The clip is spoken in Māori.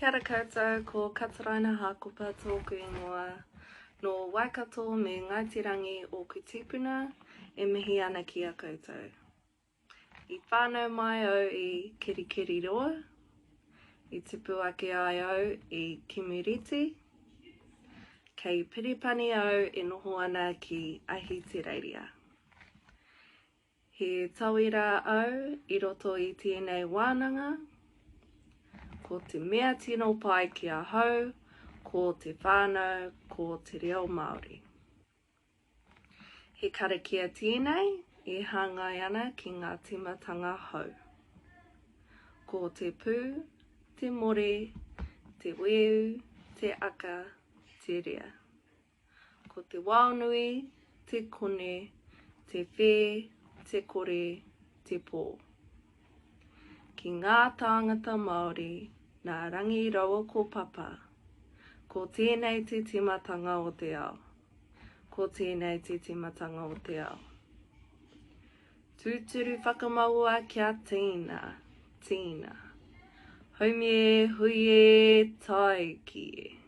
Kia ora koutou, ko Kataraina hakupa tōku ingoa no Waikato me Ngaitirangi o Kutipuna e mihi ana ki a koutou. I whānau mai au I kirikiri roa, I tipu ake ai au I Kimiriti, kei piripani au e noho ana ki Aoitepö. He tauira au I roto I tēnei wānanga, ko te mea tino pai ki a hau, ko te whānau, ko te reo Māori. He karakia tēnei e hāngai ana ki ngā timatanga hau. Ko te pū, te more, te weu, te aka, te rea. Ko te waonui, te kone, te whē, te kore, te pō. Ki ngā tāngata Māori, nā rangi rawa ko papa, ko tēnei te timatanga o te ao, ko tēnei te timatanga o te ao. Tūturu whakamaua kia tīna, tīna. Haumie, huie, tai ki e.